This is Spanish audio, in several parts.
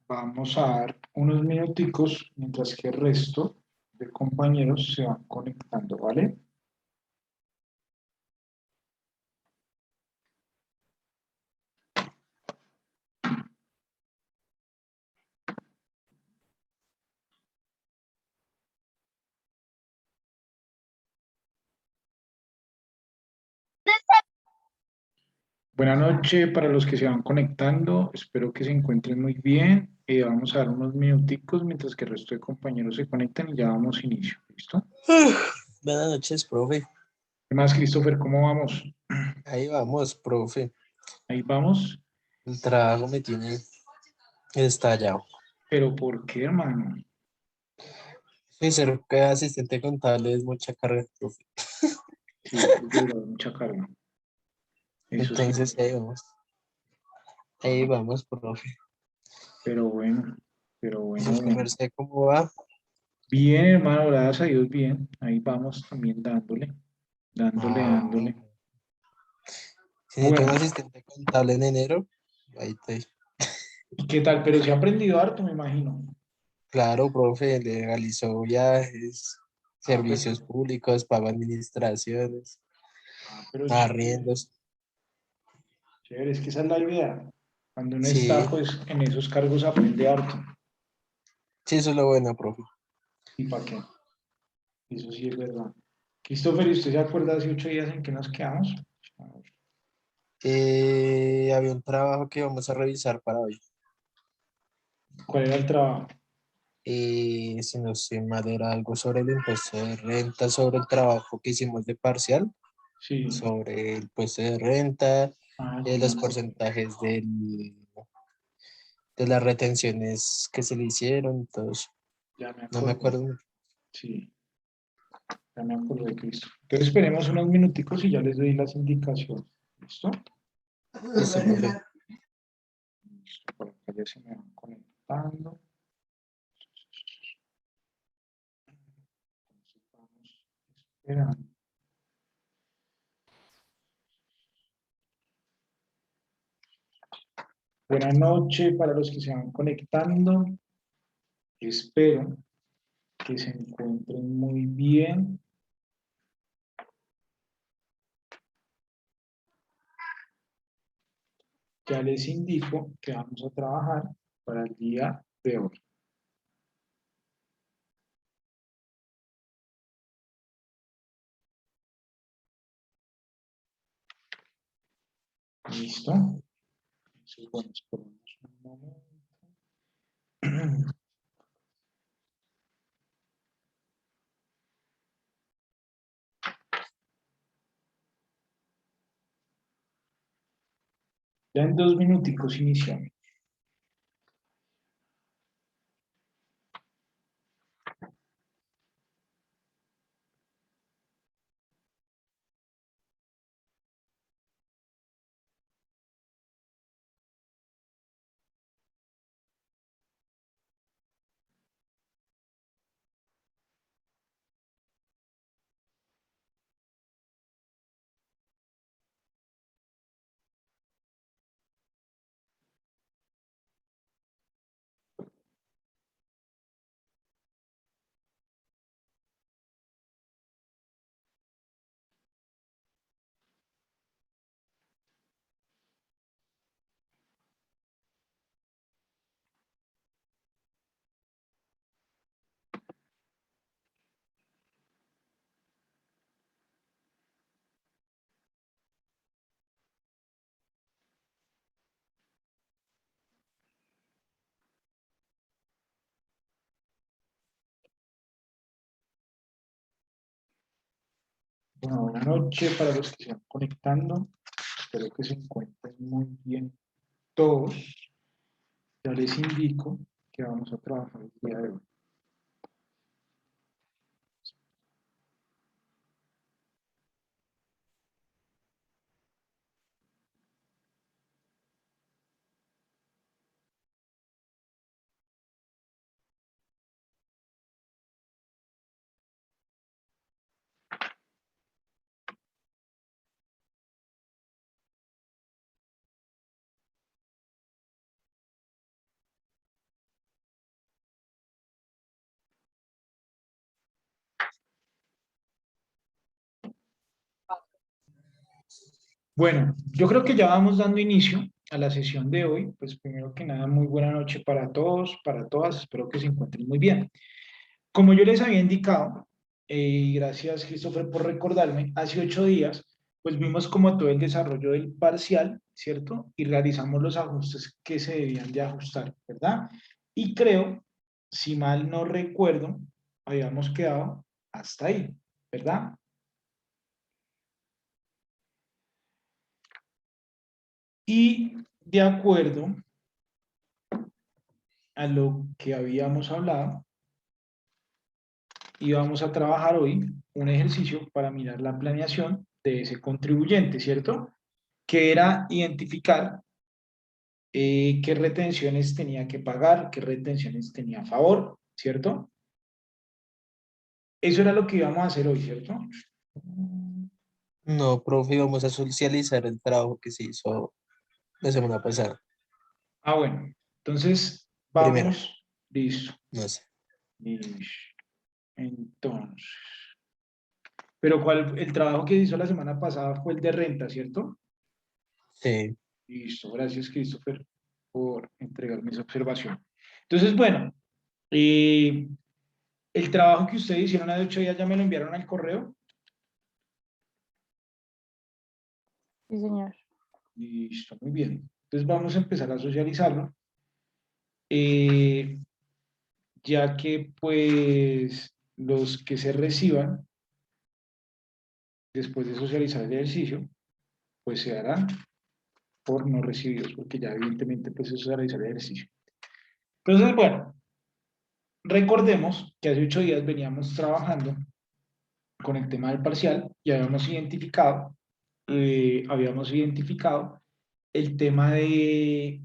Vamos a dar unos minuticos mientras que el resto de compañeros se van conectando, ¿vale? Buenas noches para los que se van conectando. Espero que se encuentren muy bien. Vamos a dar unos minuticos mientras que el resto de compañeros se conectan y ya damos inicio. ¿Listo? Buenas noches, profe. ¿Qué más, Christopher? ¿Cómo vamos? Ahí vamos, profe. Ahí vamos. El trabajo me tiene estallado. ¿Pero por qué, hermano? Sí, ser que asistente contable es mucha carga, profe. Sí, es verdad, mucha carga. Eso sí, Entonces, ahí vamos. Ahí vamos, profe. pero bueno, pero ¿Y bueno, su bueno. merced cómo va? Bien, hermano, gracias a Dios, bien. Ahí vamos también dándole. Ah, si necesito Bueno, un asistente contable en enero, ahí estoy. ¿y qué tal? Pero sí ha aprendido harto, me imagino. Claro, profe, legalizó viajes, Ah, servicios públicos, pago administraciones, pero chévere, arriendos. chévere, es que esa es la idea. Cuando uno está, Sí, pues, en esos cargos aprende harto. sí, eso es lo bueno, profe. ¿Y para qué? Eso sí es verdad. Christopher, ¿y usted se acuerda hace 8 días en que nos quedamos? Había un trabajo que vamos a revisar para hoy. ¿Cuál era el trabajo? Si no estoy mal, era algo sobre el impuesto de renta, sobre el trabajo que hicimos de parcial, Sí. sobre el impuesto de renta, Ah, ya me los acuerdo. porcentajes de las retenciones que se le hicieron, todo eso. Ya me No me acuerdo. acuerdo mucho. Sí, ya me acuerdo de Cristo. Entonces esperemos unos minuticos y ya les doy las indicaciones. ¿Listo? Listo, profe. Listo, por acá ya se me van conectando. Entonces vamos esperando. Buenas noches para los que se van conectando. Espero que se encuentren muy bien. Ya les indico que vamos a trabajar para el día de hoy. ¿Listo? Entonces, bueno, esperemos un momento. Ya en 2 minuticos iniciamos. Bueno, buenas noches para los que se van conectando. Espero que se encuentren muy bien todos. Ya les indico que vamos a trabajar el día de hoy. Bueno, yo creo que ya vamos dando inicio a la sesión de hoy. Pues primero que nada, muy buena noche para todos, para todas. Espero que se encuentren muy bien. Como yo les había indicado, y gracias Christopher por recordarme, hace 8 días, pues vimos como todo el desarrollo del parcial, ¿cierto? Y realizamos los ajustes que se debían de ajustar, ¿verdad? Y creo, si mal no recuerdo, habíamos quedado hasta ahí, ¿verdad? Y de acuerdo a lo que habíamos hablado, íbamos a trabajar hoy un ejercicio para mirar la planeación de ese contribuyente, ¿cierto? Que era identificar qué retenciones tenía que pagar, qué retenciones tenía a favor, ¿cierto? Eso era lo que íbamos a hacer hoy, ¿cierto? No, profe, vamos a socializar el trabajo que se hizo la semana pasada. Ah, bueno, entonces Primero, vamos, listo, no sé. listo. Entonces, pero ¿cuál, el trabajo que hizo la semana pasada fue el de renta, ¿cierto? Sí, Listo, gracias Christopher por entregarme esa observación. Entonces, bueno, el trabajo que ustedes hicieron hace 8 días ya me lo enviaron al correo. Sí, señor. Listo, muy bien. Entonces vamos a empezar a socializarlo, eh, ya que pues los que se reciban después de socializar el ejercicio, pues se harán por no recibidos, porque ya evidentemente pues eso es socializar el ejercicio. Entonces, bueno, recordemos que hace 8 días veníamos trabajando con el tema del parcial y habíamos identificado el tema de,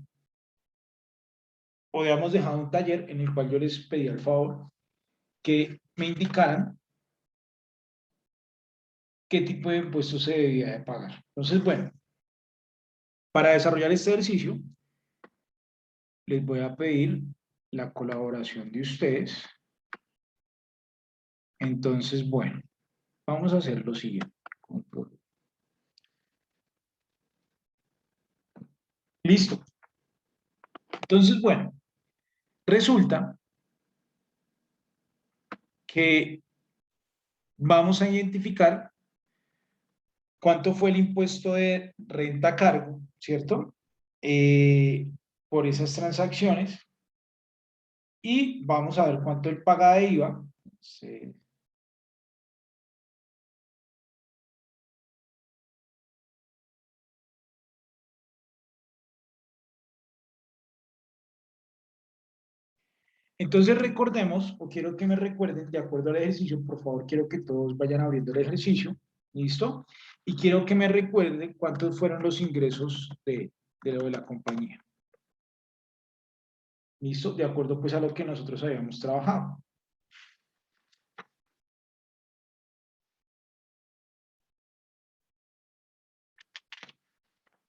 o habíamos dejado un taller en el cual yo les pedí al favor que me indicaran qué tipo de impuestos se debía de pagar. Entonces, bueno, para desarrollar este ejercicio, les voy a pedir la colaboración de ustedes. Entonces, bueno, vamos a hacer lo siguiente. Listo. Entonces, bueno, resulta que vamos a identificar cuánto fue el impuesto de renta a cargo, ¿cierto? Por esas transacciones y vamos a ver cuánto él paga de IVA. Sí. Entonces recordemos, o quiero que me recuerden, de acuerdo al ejercicio, por favor, quiero que todos vayan abriendo el ejercicio, ¿listo? Y quiero que me recuerden cuántos fueron los ingresos de lo de la compañía. ¿Listo? De acuerdo pues a lo que nosotros habíamos trabajado.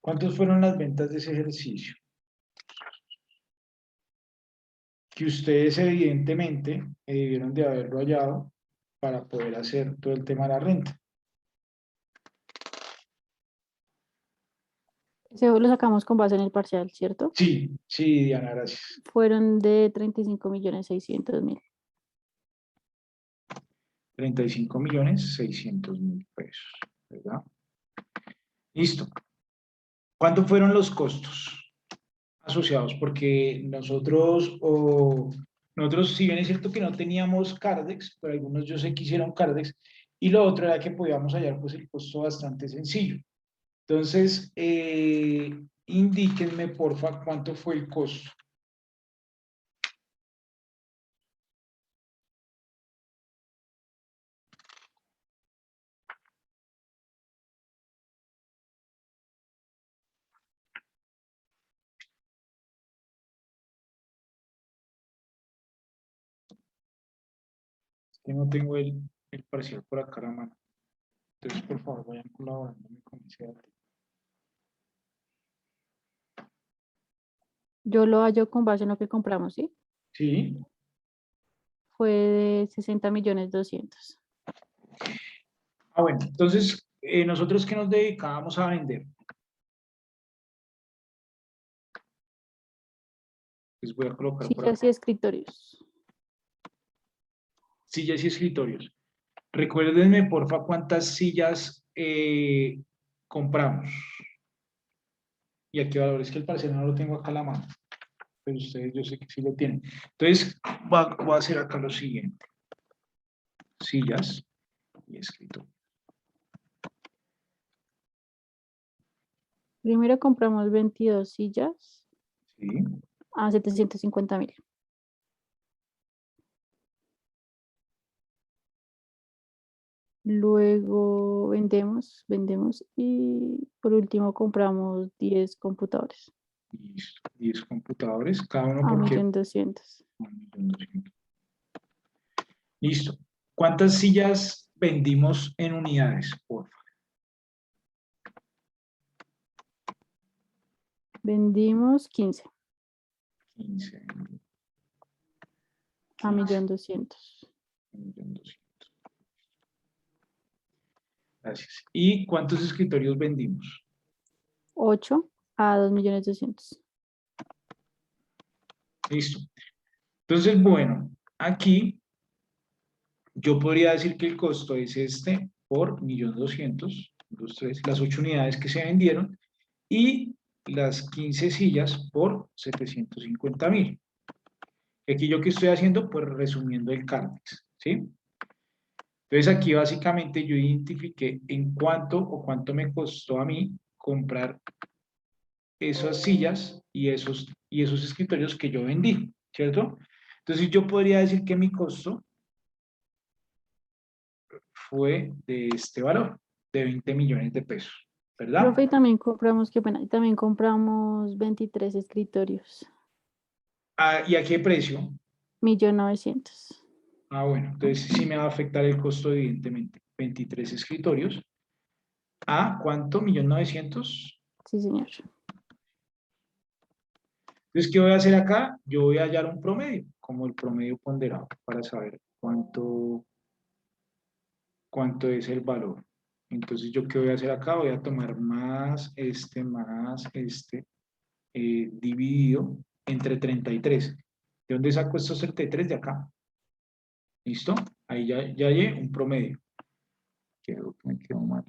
¿Cuántos fueron las ventas de ese ejercicio? Que ustedes evidentemente debieron de haberlo hallado para poder hacer todo el tema de la renta. Ese lo sacamos con base en el parcial, ¿cierto? Sí, sí, Diana, gracias. Fueron de 35.600.000. 35.600.000 pesos, ¿verdad? Listo. ¿Cuántos fueron los costos asociados? Porque nosotros, si bien es cierto que no teníamos Cardex, pero algunos yo sé que hicieron Cardex, y lo otro era que podíamos hallar pues el costo bastante sencillo. Entonces, indíquenme porfa cuánto fue el costo. Es que no tengo el parcial por acá a la mano. Entonces, por favor, vayan colaborándome con ese dato. Yo lo hallo con base en lo que compramos, ¿sí? Sí, Fue de 60.200.000. ah, bueno, entonces nosotros que nos dedicábamos a vender. Les voy a colocar por Sillas acá. y escritorios. Sillas y escritorios. Recuérdenme, porfa, cuántas sillas compramos. Y a qué valor. Es que el parcial no lo tengo acá a la mano. Pero ustedes yo sé que sí lo tienen. Entonces, voy a hacer acá lo siguiente. Sillas y escritorios. Primero compramos 22 sillas Sí. a 750.000. Luego vendemos y por último compramos 10 computadores Listo. 10 computadores, cada uno a por qué. 1.200.000. 1.200.000. Listo. ¿Cuántas sillas vendimos en unidades, por favor? Vendimos 15 15. a 1.200.000. 1.200.000. Gracias. ¿Y cuántos escritorios vendimos? 8 a 2.200.000. Listo. Entonces, bueno, aquí yo podría decir que el costo es este por 1.200.000, 2, 3, las 8 unidades que se vendieron y las 15 sillas por 750.000. Aquí yo qué estoy haciendo, pues resumiendo el CARMEX, ¿sí? Entonces aquí básicamente yo identifiqué en cuánto o cuánto me costó a mí comprar esas sillas y esos escritorios que yo vendí, ¿cierto? Entonces yo podría decir que mi costo fue de este valor, de 20 millones de pesos, ¿verdad? Profe, y también compramos, qué pena, y también compramos 23 escritorios. Ah, ¿y a qué precio? 1.900.000. Ah, bueno, entonces sí me va a afectar el costo, evidentemente. 23 escritorios. ¿A cuánto? ¿1.900.000? Sí, señor. Entonces, ¿qué voy a hacer acá? Yo voy a hallar un promedio, como el promedio ponderado, para saber cuánto es el valor. Entonces, ¿yo qué voy a hacer acá? Voy a tomar más este, dividido entre 33. ¿De dónde saco estos 33? De acá. ¿Listo? Ahí ya hallé un promedio. Creo que me quedó mal.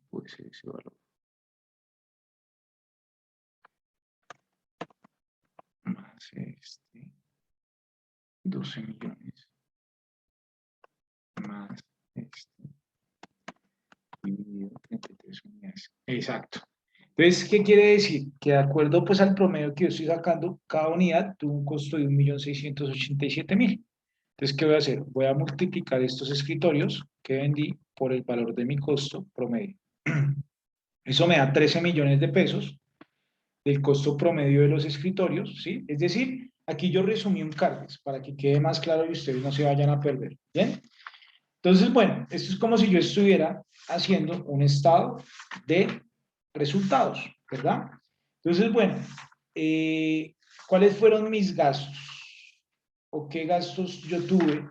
Puede ser ese valor. Más 12 millones. Más dividido 33 unidades. Exacto. Entonces, ¿qué quiere decir? Que de acuerdo pues al promedio que yo estoy sacando, cada unidad tuvo un costo de 1.687.000. Entonces, ¿qué voy a hacer? Voy a multiplicar estos escritorios que vendí por el valor de mi costo promedio. Eso me da 13 millones de pesos del costo promedio de los escritorios, ¿sí? Es decir, aquí yo resumí un CARDEX para que quede más claro y ustedes no se vayan a perder, ¿bien? Entonces, bueno, esto es como si yo estuviera haciendo un estado de resultados, ¿verdad? Entonces, bueno, ¿cuáles fueron mis gastos? ¿O qué gastos yo tuve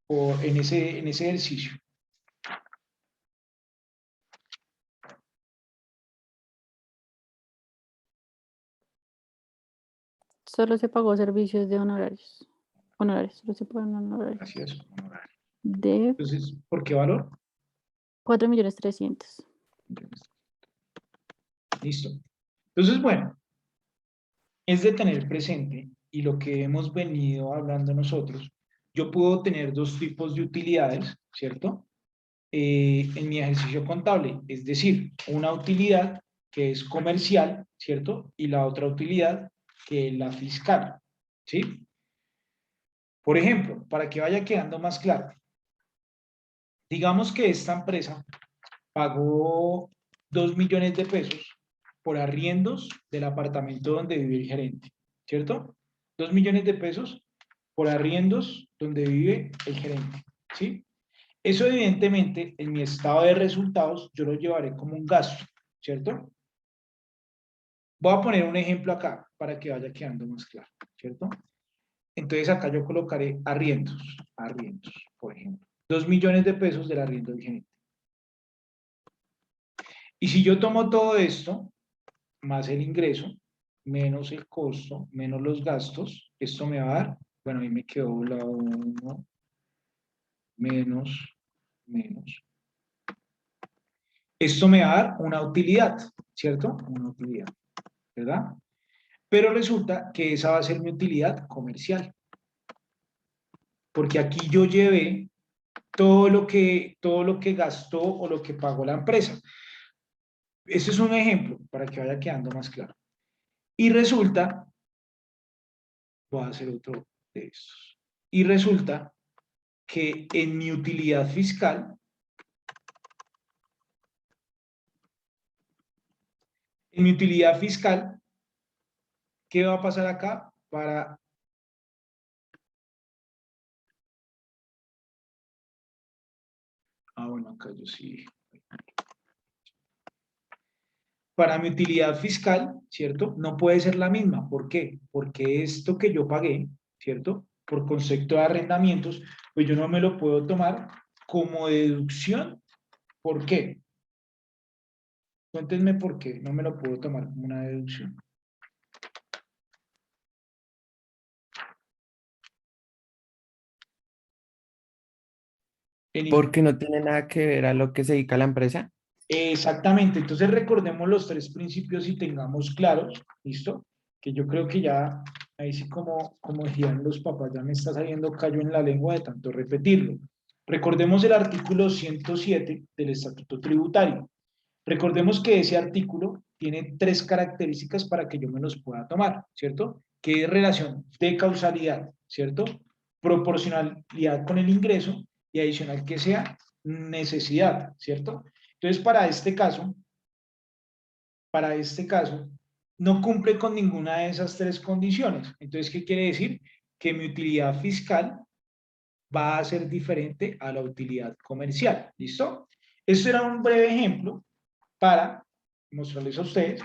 en ese ejercicio? Solo se pagó servicios de honorarios. Honorarios, solo se pagan honorarios. Gracias. De Entonces, ¿por qué valor? 4.300.000. Listo. Entonces, bueno, es de tener presente y lo que hemos venido hablando nosotros, yo puedo tener dos tipos de utilidades, ¿cierto? En mi ejercicio contable, es decir, una utilidad que es comercial, ¿cierto? Y la otra utilidad que es la fiscal, ¿sí? Por ejemplo, para que vaya quedando más claro, digamos que esta empresa pagó 2 millones de pesos por arriendos del apartamento donde vive el gerente, ¿cierto? 2 millones de pesos por arriendos donde vive el gerente, ¿sí? Eso evidentemente en mi estado de resultados yo lo llevaré como un gasto, ¿cierto? Voy a poner un ejemplo acá para que vaya quedando más claro, ¿cierto? Entonces acá yo colocaré arriendos, por ejemplo. 2 millones de pesos del arriendo del gerente. Y si yo tomo todo esto, más el ingreso, menos el costo, menos los gastos, esto me va a dar, bueno, ahí me quedó la 1, menos. Esto me va a dar una utilidad, ¿cierto? Una utilidad, ¿verdad? Pero resulta que esa va a ser mi utilidad comercial. Porque aquí yo llevé todo lo que gastó o lo que pagó la empresa. Ese es un ejemplo para que vaya quedando más claro. Y resulta, voy a hacer otro de estos. Y resulta que en mi utilidad fiscal, ¿qué va a pasar acá? Bueno, acá yo sí. Para mi utilidad fiscal, ¿cierto? No puede ser la misma. ¿Por qué? Porque esto que yo pagué, ¿cierto? Por concepto de arrendamientos, pues yo no me lo puedo tomar como deducción. ¿Por qué? Cuéntenme por qué no me lo puedo tomar como una deducción. Porque no tiene nada que ver a lo que se dedica la empresa. Exactamente, entonces recordemos los 3 principios y tengamos claros, ¿listo? Que yo creo que ya, ahí sí como decían los papás, ya me está saliendo callo en la lengua de tanto repetirlo. Recordemos el artículo 107 del Estatuto Tributario. Recordemos que ese artículo tiene 3 características para que yo me los pueda tomar, ¿cierto? Que es relación de causalidad, ¿cierto? Proporcionalidad con el ingreso y adicional que sea necesidad, ¿cierto? Entonces, para este caso, no cumple con ninguna de esas 3 condiciones. Entonces, ¿qué quiere decir? Que mi utilidad fiscal va a ser diferente a la utilidad comercial. ¿Listo? Esto era un breve ejemplo para mostrarles a ustedes,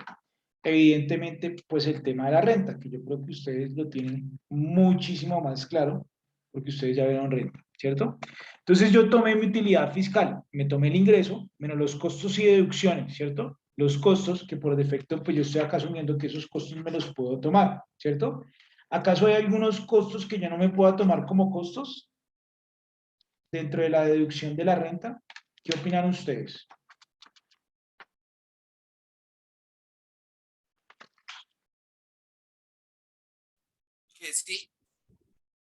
evidentemente, pues el tema de la renta, que yo creo que ustedes lo tienen muchísimo más claro, porque ustedes ya vieron renta, ¿cierto? Entonces yo tomé mi utilidad fiscal, me tomé el ingreso, menos los costos y deducciones, ¿cierto? Los costos, que por defecto, pues yo estoy acá asumiendo que esos costos me los puedo tomar, ¿cierto? ¿Acaso hay algunos costos que yo no me pueda tomar como costos dentro de la deducción de la renta? ¿Qué opinan ustedes? Que sí,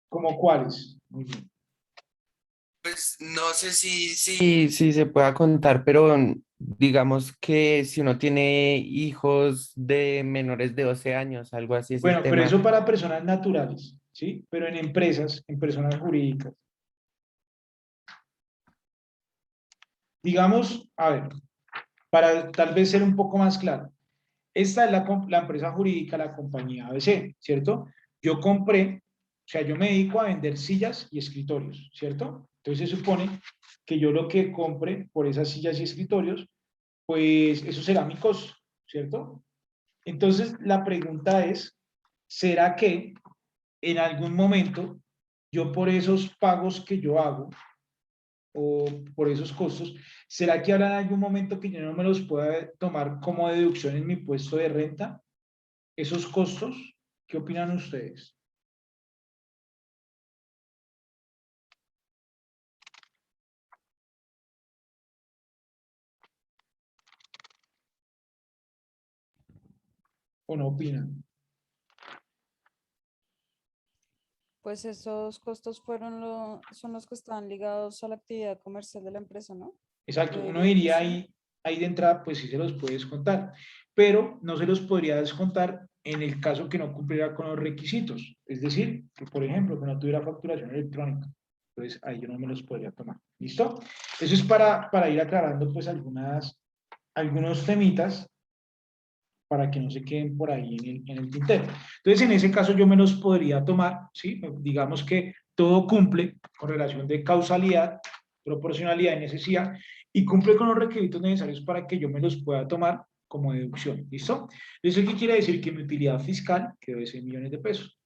¿Cómo cuáles? Muy bien. pues no sé si, Sí, se pueda contar, pero digamos que si uno tiene hijos de menores de 12 años, algo así es el Bueno, pero tema. eso para personas naturales, ¿sí? Pero en empresas, en personas jurídicas. Digamos, a ver, para tal vez ser un poco más claro, esta es la empresa jurídica, la compañía ABC, ¿cierto? Yo compré, o sea, yo me dedico a vender sillas y escritorios, ¿cierto? Entonces se supone que yo lo que compre por esas sillas y escritorios, pues eso será mi costo, ¿cierto? Entonces la pregunta es, ¿será que en algún momento yo por esos pagos que yo hago o por esos costos, ¿será que habrá en algún momento que yo no me los pueda tomar como deducción en mi puesto de renta? Esos costos, ¿qué opinan ustedes? ¿O no opinan? Pues esos costos son los que están ligados a la actividad comercial de la empresa, ¿no? Exacto, Yo uno diría que diría sí. ahí de entrada, pues sí se los puede descontar, pero no se los podría descontar en el caso que no cumpliera con los requisitos. Es decir, que por ejemplo, que no tuviera facturación electrónica. Entonces ahí yo no me los podría tomar. ¿Listo? Eso es para ir aclarando pues algunos temitas para que no se queden por ahí en el tintero. Entonces, en ese caso yo me los podría tomar, ¿sí? Digamos que todo cumple con relación de causalidad, proporcionalidad y necesidad, y cumple con los requisitos necesarios para que yo me los pueda tomar como deducción, ¿listo? ¿Eso qué quiere decir? Que mi utilidad fiscal quedó de 6 millones de pesos.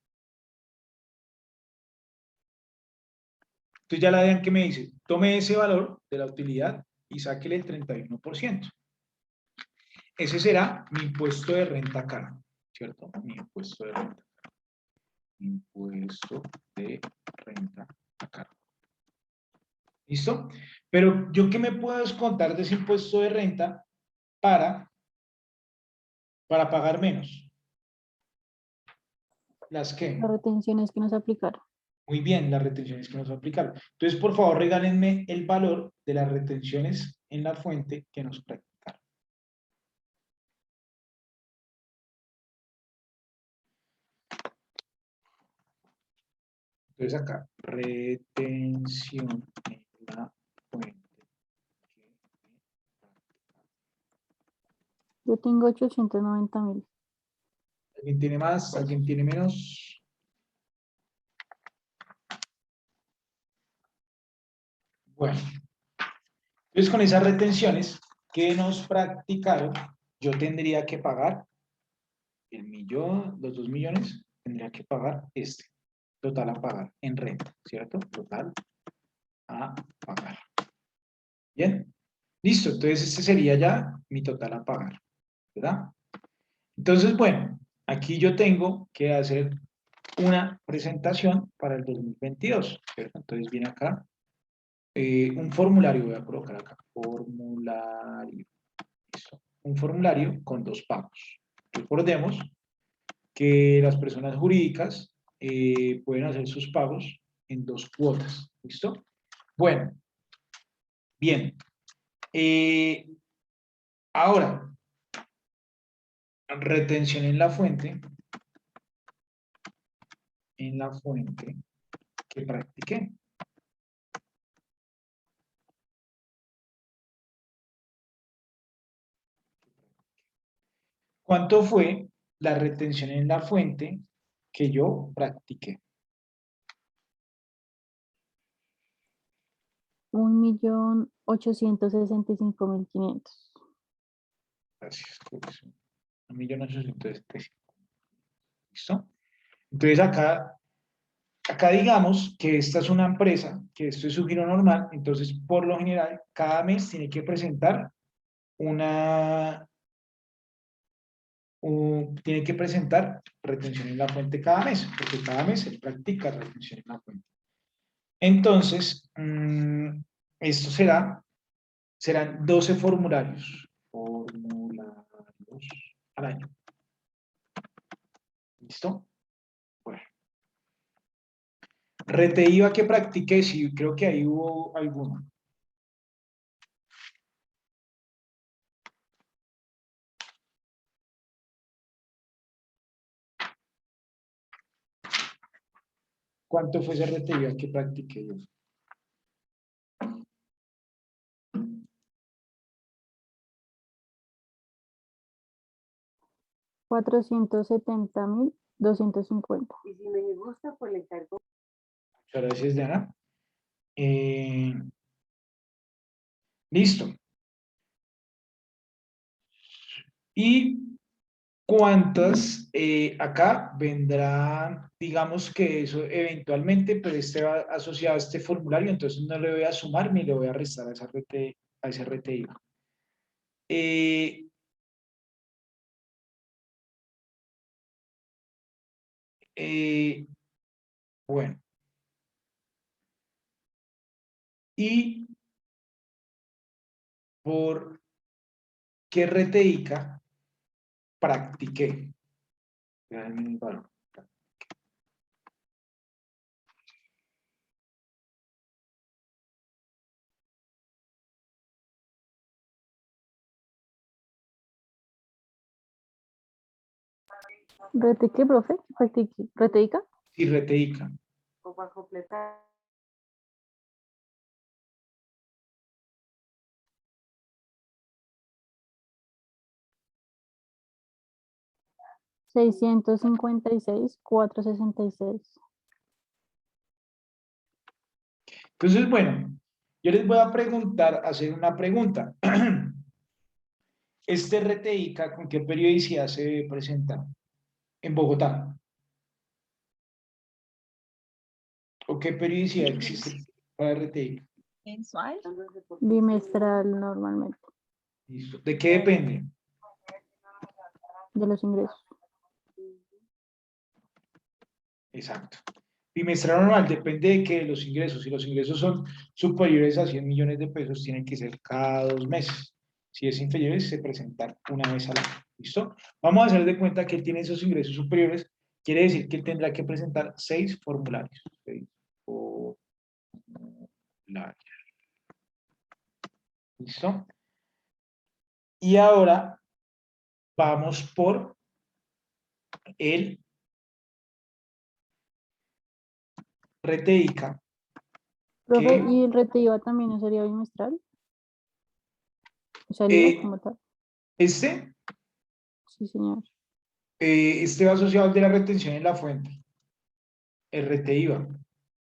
Entonces ya la DIAN que me dice, tome ese valor de la utilidad y sáquele el 31%. Ese será mi impuesto de renta cara, ¿cierto? Mi impuesto de renta. Impuesto de renta cara. ¿Listo? Pero yo qué me puedo descontar de ese impuesto de renta para pagar menos. ¿Las qué? Las retenciones que nos aplicaron. Muy bien, las retenciones que nos aplicaron. Entonces, por favor, regálenme el valor de las retenciones en la fuente que nos practicaron. Entonces acá, retención en la fuente. Yo tengo 890.000. ¿Alguien tiene más? ¿Alguien tiene menos? Bueno, entonces con esas retenciones que nos practicaron, yo tendría que pagar el millón, los 2 millones, tendría que pagar este. Total a pagar en renta, ¿cierto? Total a pagar. Bien, listo. Entonces este sería ya mi total a pagar, ¿verdad? Entonces, bueno, aquí yo tengo que hacer una presentación para el 2022, ¿cierto? Entonces viene acá un formulario, voy a colocar acá, formulario, listo. Un formulario con 2 pagos. Recordemos que las personas jurídicas pueden hacer sus pagos en 2 cuotas, ¿listo? Bueno, bien. Ahora, retención en la fuente que practiqué. ¿Cuánto fue la retención en la fuente que yo practiqué? 1.865.500. Gracias, correcto. 1.875.000. ¿Listo? Entonces acá digamos que esta es una empresa, que esto es su giro normal, entonces por lo general cada mes tiene que presentar tiene que presentar retención en la fuente cada mes, porque cada mes se practica retención en la fuente. Entonces, esto serán 12 formularios al año. ¿Listo? Bueno. Reteiva que practiqué, sí, creo que ahí hubo alguno. ¿Cuánto fue ese reteiva que practiqué yo? $470.250. Y si me gusta, pues le encargo. Muchas gracias, Diana. Listo. ¿Y cuántas acá vendrán? Digamos que eso eventualmente, pero este va asociado a este formulario, entonces no le voy a sumar ni le voy a restar a ese RTIVA. Bueno. ¿Y por qué RTICA practiqué? ¿Rete qué, profe? ¿Reteica? Sí, RTICA. O para completar. $656.466. Entonces, bueno, yo les voy a hacer una pregunta. Este RTICA, ¿con qué periodicidad se presenta? En Bogotá. ¿O qué periodicidad existe para RTICA? mensual. Bimestral normalmente, Listo. ¿De qué depende? de los ingresos. Exacto. Bimestral normal depende de que los ingresos. Si los ingresos son superiores a 100 millones de pesos, tienen que ser cada 2 meses. Si es inferior, se presentan una vez al año. ¿Listo? Vamos a hacer de cuenta que él tiene esos ingresos superiores. Quiere decir que él tendrá que presentar 6 formularios. 6 formularios. ¿Listo? Y ahora vamos por el RTICA. Profe, que ¿y el RTIVA también no sería bimestral? O sea, el IVA como tal. este Sí, señor. Este va asociado al de la retención en la fuente, RTIVA,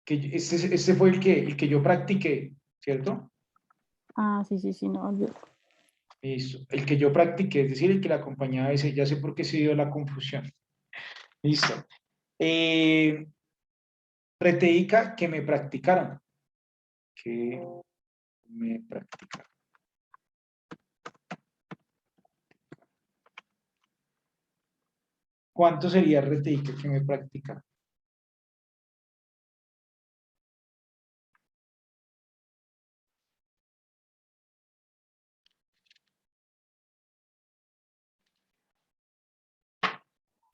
que este fue el que yo practiqué, ¿cierto? Ah, sí, sí, sí, no, olvidé. Listo, el que yo practiqué, es decir, el que la acompañaba ese, ya sé por qué se dio la confusión. Listo. RTICA que me practicaron, que me practicaron. ¿Cuánto sería RTICA que me practicaron?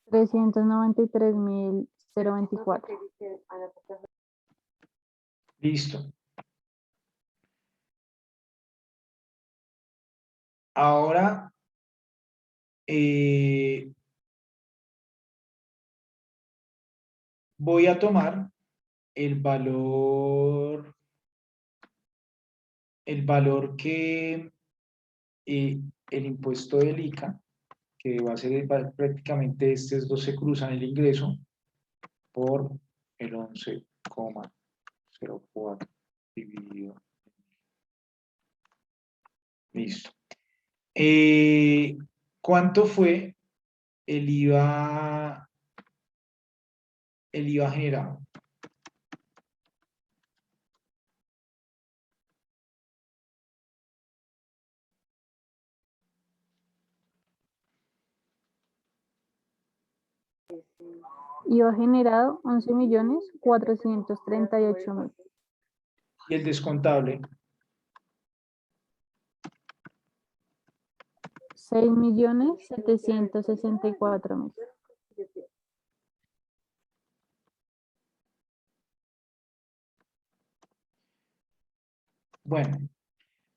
$393,024. Listo. Ahora, voy a tomar el valor que el impuesto del ICA, que va a ser prácticamente estos dos se cruzan el ingreso por el 11,04 dividido. Listo. ¿Cuánto fue el IVA generado? IVA generado 11,438,000. Y el descontable, 6,764,000. bueno,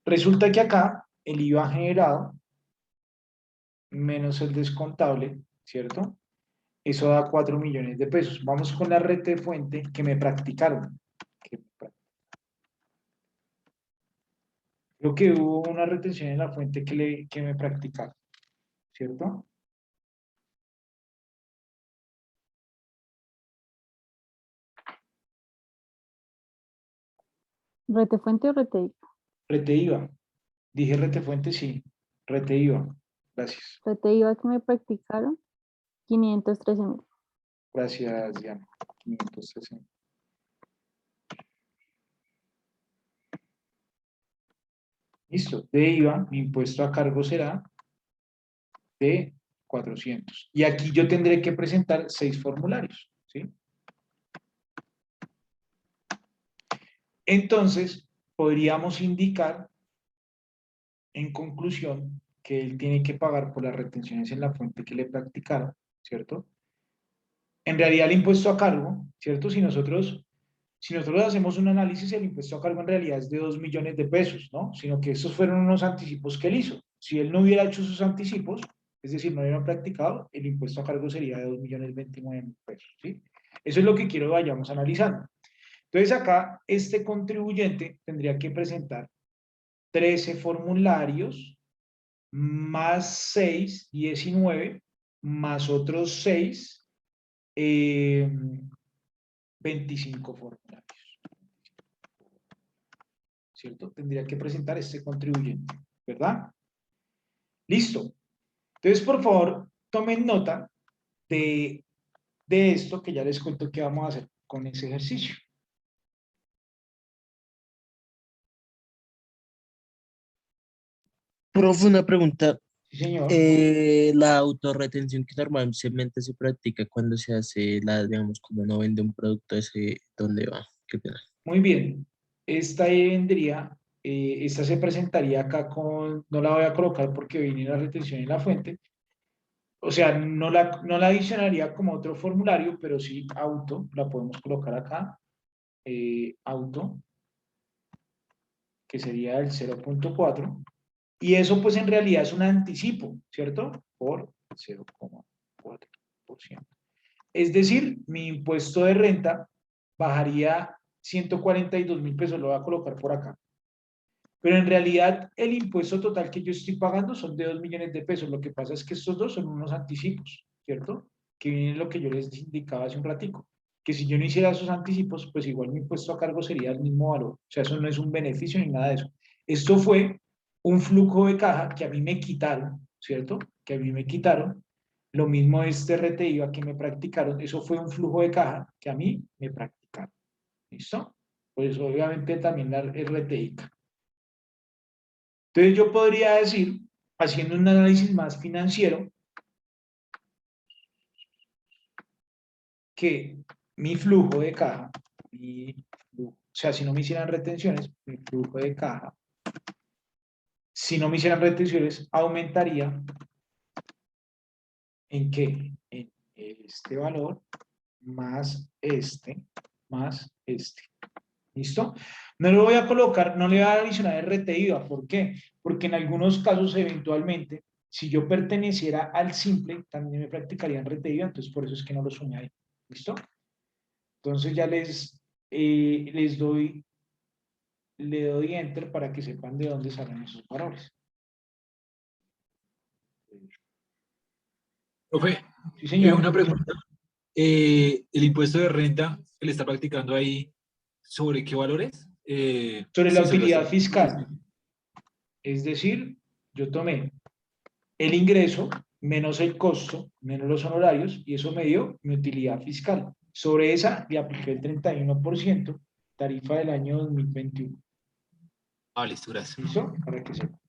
resulta que acá el IVA generado menos el descontable, ¿cierto? Eso da 4 millones de pesos. Vamos con la red de fuente que me practicaron. Creo que hubo una retención en la fuente que me practicaron, ¿cierto? ¿Rete fuente o rete IVA? Rete IVA. Dije rete fuente, sí. Rete IVA. Gracias. Rete IVA que me practicaron 513,000. Gracias, Diana. 560. Listo. De IVA, mi impuesto a cargo será de 400. Y aquí yo tendré que presentar 6 formularios, ¿sí? Entonces, podríamos indicar, en conclusión, que él tiene que pagar por las retenciones en la fuente que le practicaron, ¿cierto? En realidad el impuesto a cargo, ¿cierto? Si nosotros hacemos un análisis, el impuesto a cargo en realidad es de 2 millones de pesos, ¿no? Sino que esos fueron unos anticipos que él hizo. Si él no hubiera hecho esos anticipos, es decir, no hubiera practicado, el impuesto a cargo sería de 2,029,000 pesos, ¿sí? Eso es lo que quiero que vayamos analizando. Entonces acá, este contribuyente tendría que presentar 13 formularios, más 6, 19, más otros 6, 25 formularios, ¿cierto? Tendría que presentar este contribuyente, ¿verdad? Listo. Entonces, por favor, tomen nota de esto que ya les cuento que vamos a hacer con ese ejercicio. Profe, una pregunta. Sí, señor. La autorretención que normalmente se practica cuando se hace digamos, como no vende un producto ese, ¿dónde va? Qué pena. Muy bien. Esta vendría, esta se presentaría acá con, no la voy a colocar porque viene la retención en la fuente. O sea, no la adicionaría como otro formulario, pero sí auto, la podemos colocar acá. Auto, que sería el 0.4. Y eso pues en realidad es un anticipo, ¿cierto? Por 0,4%. Es decir, mi impuesto de renta bajaría 142.000 pesos, lo voy a colocar por acá. Pero en realidad el impuesto total que yo estoy pagando son de 2 millones de pesos. Lo que pasa es que estos dos son unos anticipos, ¿cierto? Que viene lo que yo les indicaba hace un ratico. Que si yo no hiciera esos anticipos, pues igual mi impuesto a cargo sería el mismo valor. O sea, eso no es un beneficio ni nada de eso. Esto fue un flujo de caja que a mí me quitaron, ¿cierto? Que a mí me quitaron. Lo mismo este RTI que me practicaron. Eso fue un flujo de caja que a mí me practicaron. ¿Listo? Pues obviamente también la RTI. Entonces yo podría decir, haciendo un análisis más financiero, que mi flujo de caja, o sea, si no me hicieran retenciones, mi flujo de caja, si no me hicieran retenciones, aumentaría ¿en qué? En este valor más este, más este. ¿Listo? No lo voy a colocar, no le voy a adicionar RT-IVA. ¿Por qué? Porque en algunos casos, eventualmente, si yo perteneciera al simple, también me practicarían RT-IVA, entonces por eso es que no lo sumé ahí. ¿Listo? Entonces ya le doy enter para que sepan de dónde salen esos valores. Profe, Sí, señor. una pregunta. ¿El impuesto de renta que le está practicando ahí, sobre qué valores? Sobre la Sí, sobre utilidad las... fiscal. Es decir, yo tomé el ingreso menos el costo, menos los honorarios, y eso me dio mi utilidad fiscal. Sobre esa le apliqué el 31%, tarifa del año 2021. Ah, listo, gracias. ¿Listo? Para que sepa.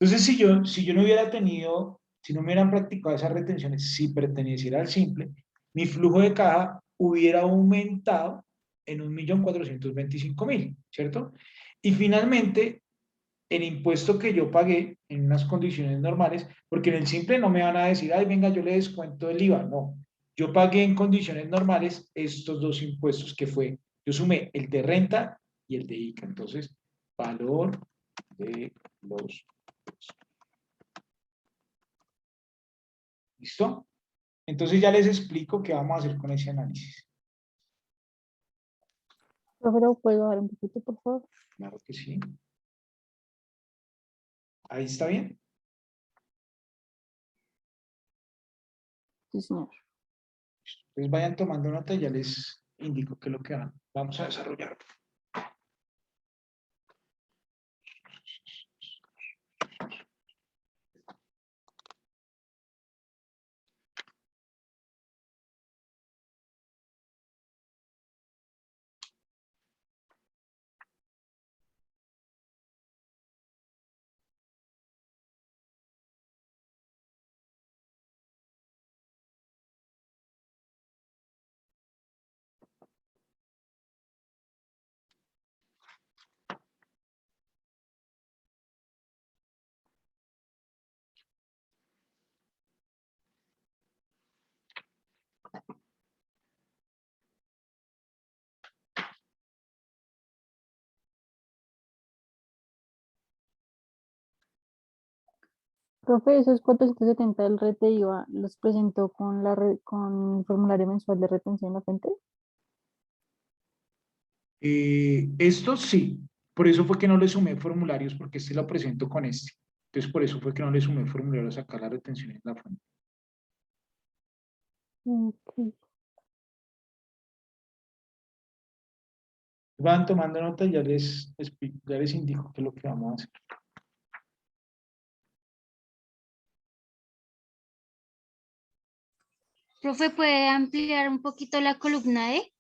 Entonces, si yo no hubiera tenido, si no me hubieran practicado esas retenciones, si perteneciera al simple, mi flujo de caja hubiera aumentado en 1.425.000, ¿cierto? Y finalmente, el impuesto que yo pagué en unas condiciones normales, porque en el simple no me van a decir, ay, venga, yo le descuento el IVA, no. Yo pagué en condiciones normales estos dos impuestos que fue, yo sumé el de renta y el de ICA. Entonces, valor de los... ¿Listo? Entonces ya les explico qué vamos a hacer con ese análisis. Profe, ¿lo puedo dar un poquito, por favor? Claro que sí. Ahí está bien. Sí, señor. Entonces vayan tomando nota y ya les indico qué es lo que vamos a desarrollar. Profe, esos 470 del RT IVA los presentó con el formulario mensual de retención en la fuente. Esto sí, por eso fue que no le sumé formularios, porque este lo presento con este. Entonces, por eso fue que no le sumé formularios acá a la retención en la fuente. Ok. Van tomando nota y ya les indico qué es lo que vamos a hacer. Profe, ¿puede ampliar un poquito la columna E?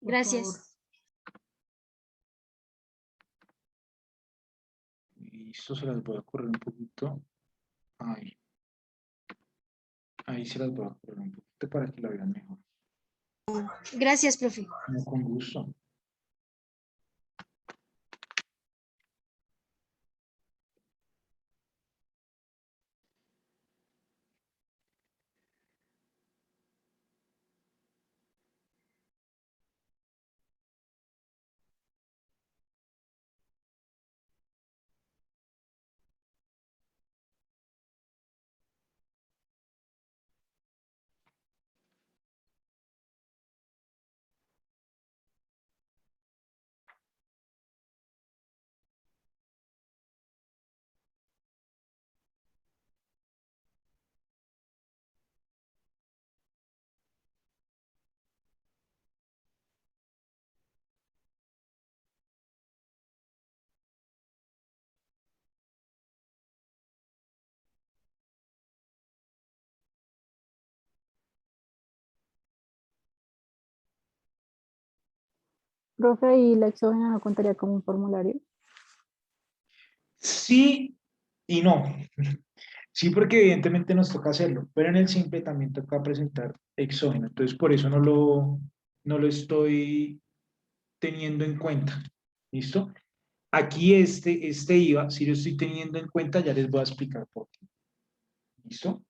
Por Gracias. favor. Listo, se las voy a correr un poquito. Ahí se las voy a correr un poquito para que la vean mejor. Gracias, profe. No, con gusto. Profe, ¿y la exógena no contaría como un formulario? Sí y no. Sí, porque evidentemente nos toca hacerlo, pero en el simple también toca presentar exógeno. Entonces, por eso no lo estoy teniendo en cuenta. ¿Listo? Aquí este IVA, si lo estoy teniendo en cuenta, ya les voy a explicar por qué. ¿Listo?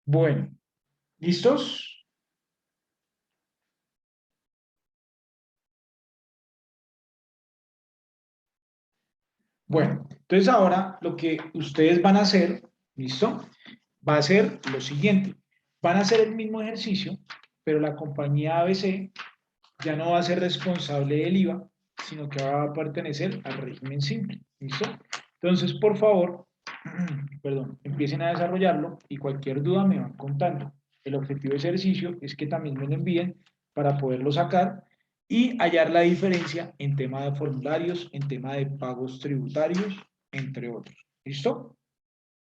Bueno, ¿listos? Bueno, entonces ahora lo que ustedes van a hacer, ¿listo? Va a ser lo siguiente. Van a hacer el mismo ejercicio, pero la compañía ABC ya no va a ser responsable del IVA, sino que va a pertenecer al régimen simple. ¿Listo? Entonces, por favor, perdón, empiecen a desarrollarlo y cualquier duda me van contando. El objetivo de ejercicio es que también me lo envíen para poderlo sacar y hallar la diferencia en tema de formularios, en tema de pagos tributarios, entre otros. ¿Listo?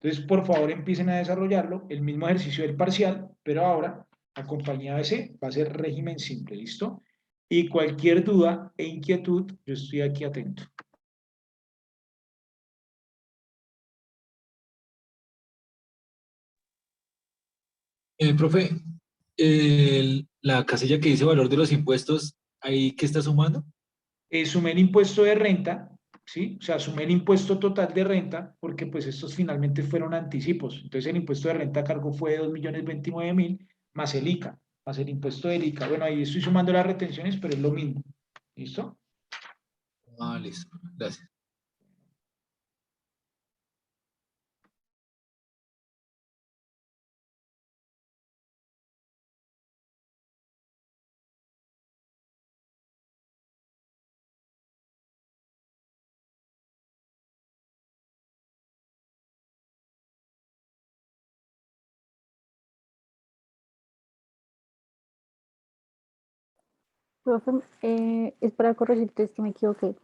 Entonces, por favor, empiecen a desarrollarlo, el mismo ejercicio del parcial, pero ahora la compañía ABC va a ser régimen simple, ¿listo? Y cualquier duda e inquietud, yo estoy aquí atento. Profe, la casilla que dice valor de los impuestos, ¿ahí qué está sumando? Sumé el impuesto de renta ¿sí? O sea, sumé el impuesto total de renta, porque pues estos finalmente fueron anticipos. Entonces el impuesto de renta a cargo fue de 2.029.000 más el ICA, más el impuesto del ICA. Bueno, ahí estoy sumando las retenciones, pero es lo mismo. ¿Listo? Ah, listo. Gracias. Profe, es para corregirte, es que me equivoqué.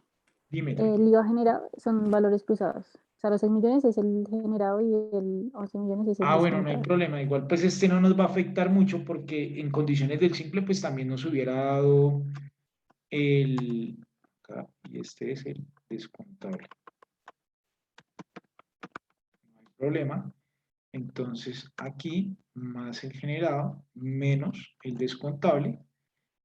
Dime. El IVA generado son valores cruzados. O sea, los 6 millones es el generado y el 11 millones es el Ah, bueno, no hay descontado. problema. Igual pues este no nos va a afectar mucho porque en condiciones del simple pues también nos hubiera dado el... acá, y este es el descontable. No hay problema. Entonces aquí más el generado menos el descontable.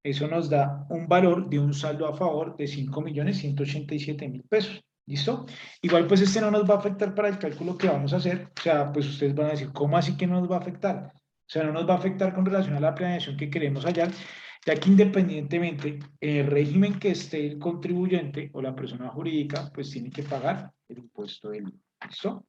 Eso nos da un valor de un saldo a favor de 5.187.000 pesos. ¿Listo? Igual pues este no nos va a afectar para el cálculo que vamos a hacer. O sea, pues ustedes van a decir, ¿cómo así que no nos va a afectar? O sea, no nos va a afectar con relación a la planeación que queremos hallar, ya que independientemente en el régimen que esté el contribuyente o la persona jurídica, pues tiene que pagar el impuesto del IVA. ¿Listo?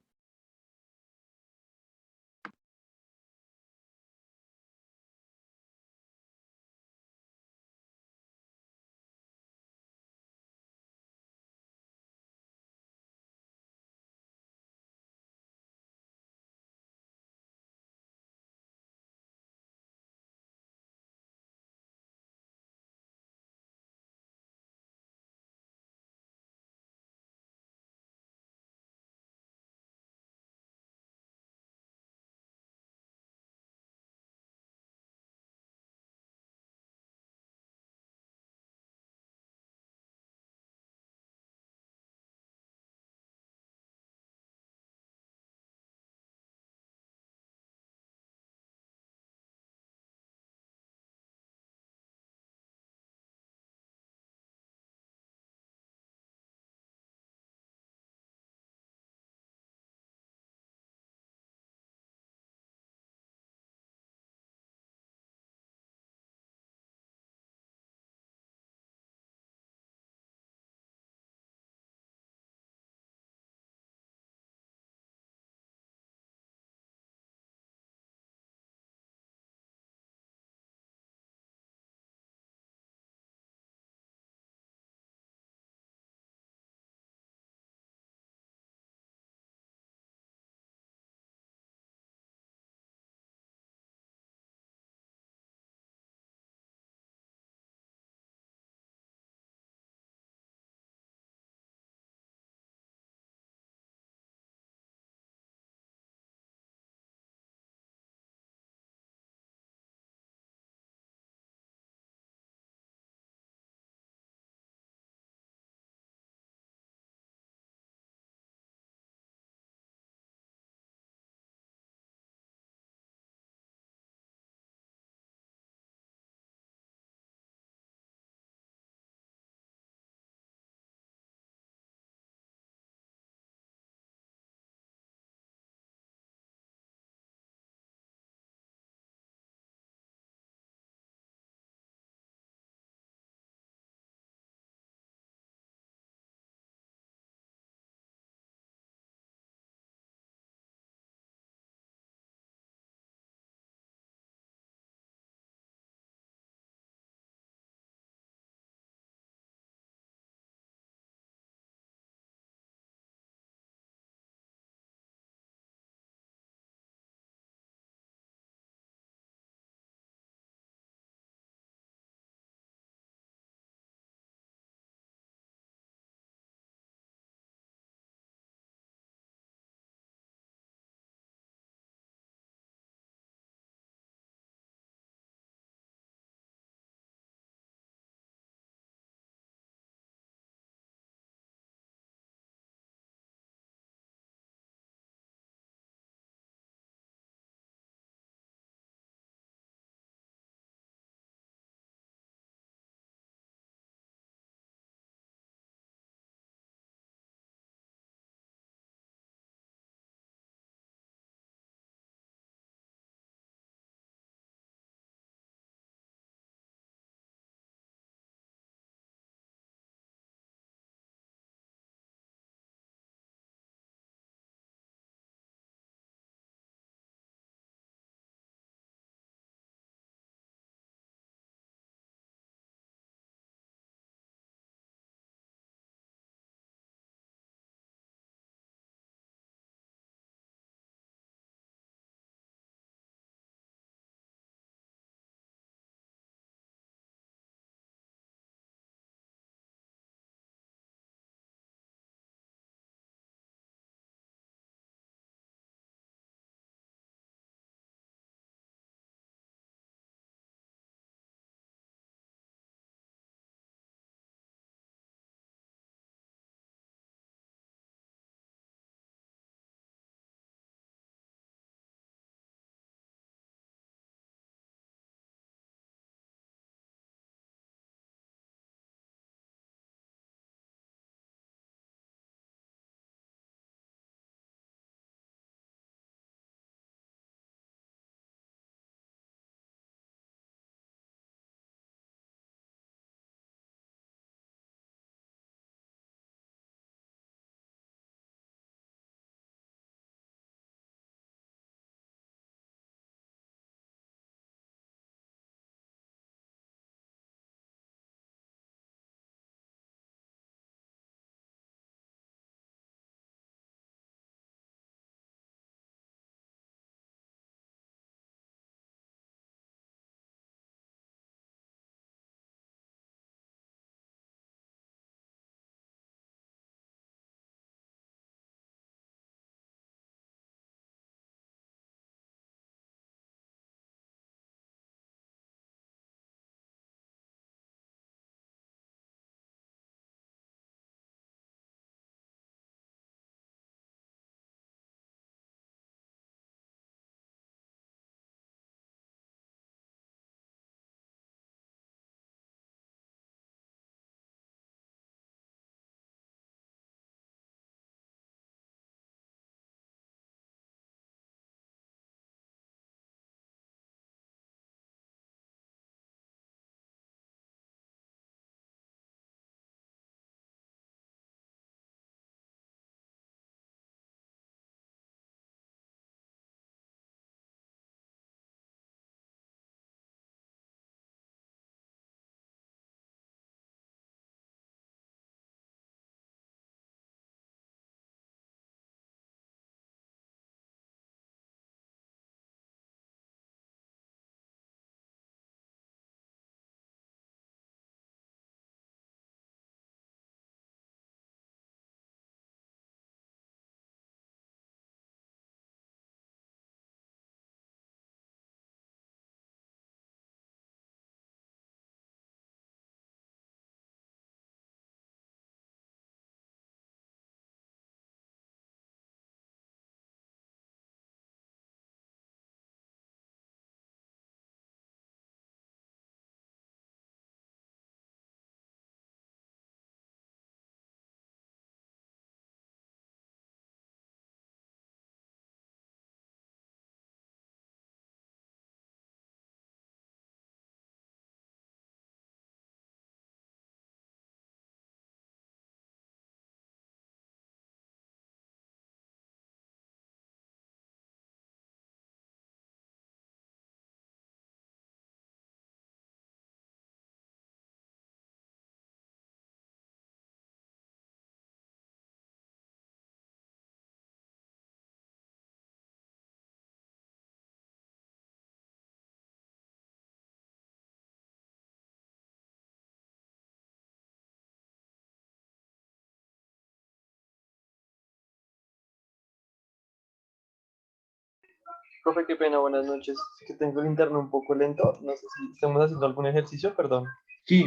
Profe, qué pena, buenas noches. Es que tengo el internet un poco lento. No sé si estamos haciendo algún ejercicio, perdón. Sí,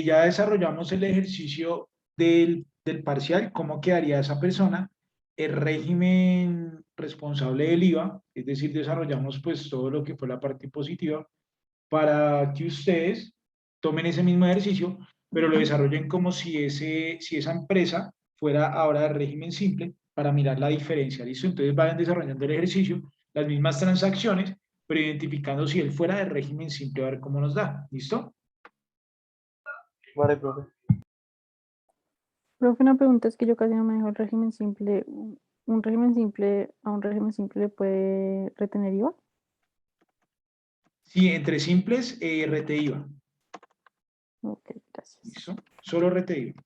ya desarrollamos el ejercicio del parcial, cómo quedaría esa persona, el régimen responsable del IVA, es decir, desarrollamos pues todo lo que fue la parte positiva para que ustedes tomen ese mismo ejercicio, pero lo desarrollen como si esa empresa fuera ahora de régimen simple para mirar la diferencia, ¿listo? Entonces vayan desarrollando el ejercicio, las mismas transacciones, pero identificando si él fuera de régimen simple, a ver cómo nos da, ¿listo? Vale, profe. Profe, una pregunta es que yo casi no manejo el régimen simple. ¿Un régimen simple a un régimen simple le puede retener IVA? Sí, entre simples, RT IVA, Ok, gracias. ¿listo? Solo RT IVA.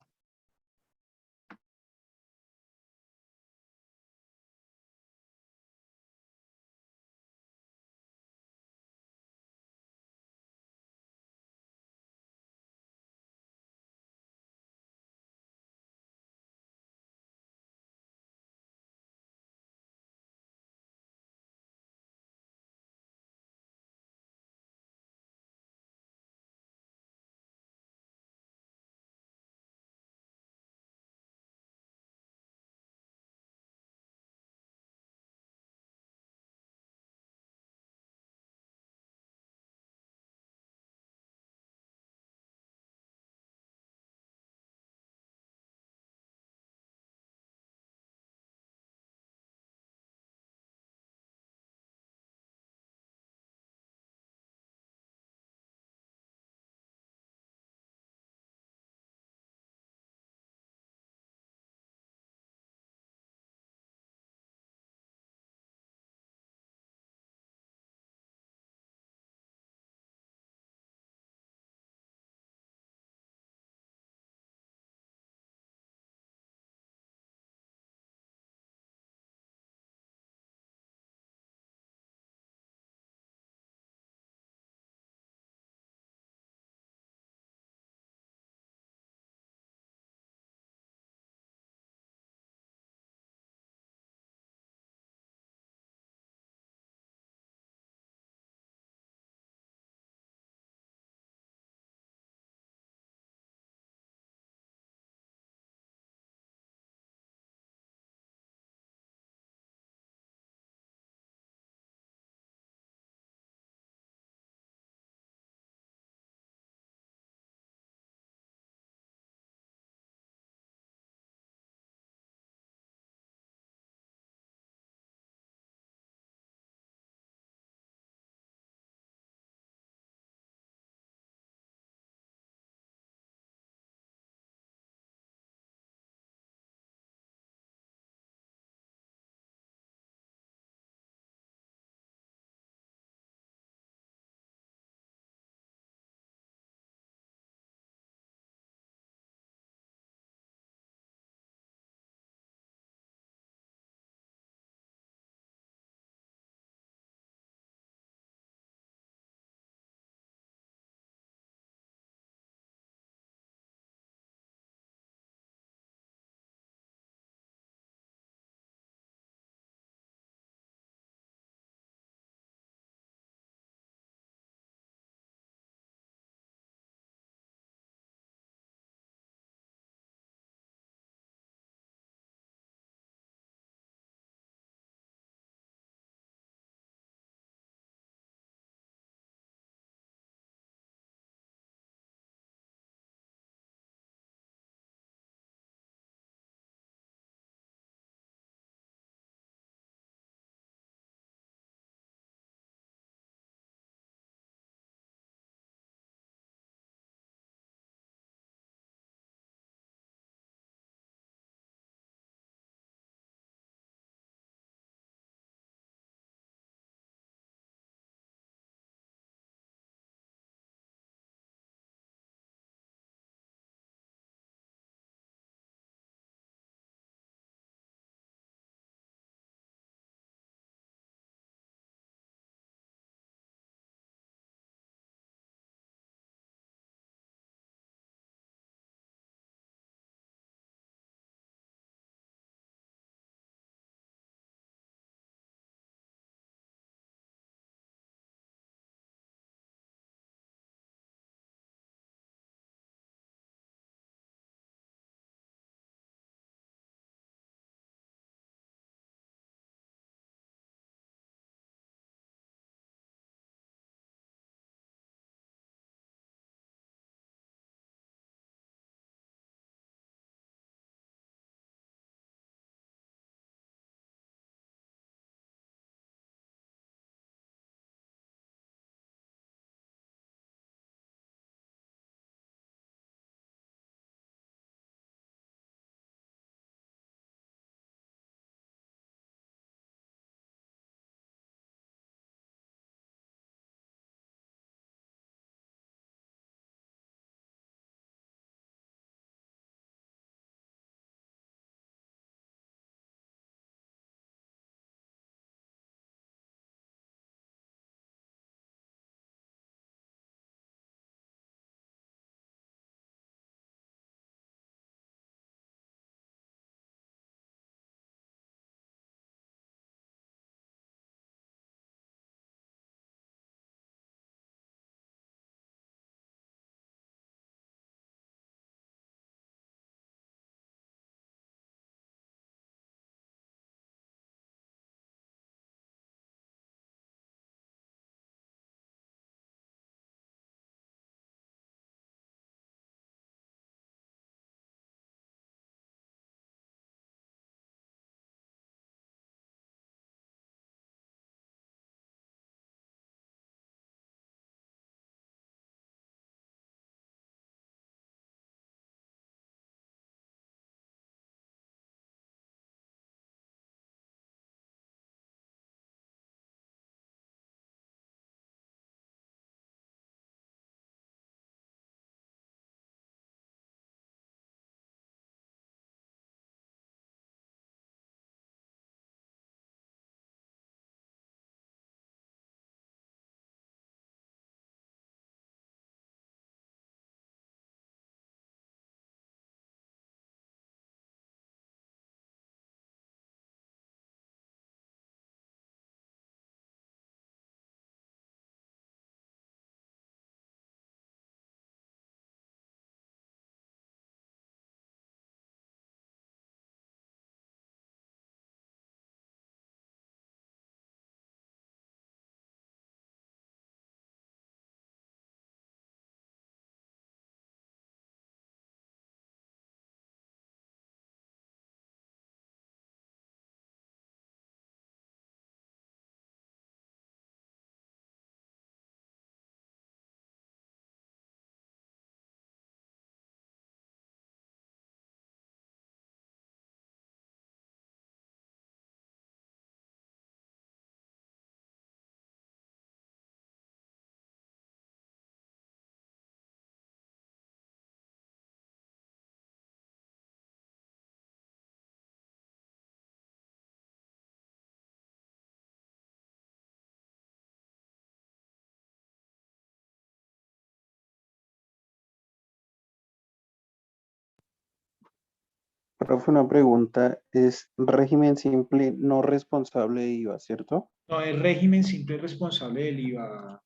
Profe, una pregunta. Es régimen simple no responsable de IVA, ¿cierto? No, es régimen simple responsable del IVA,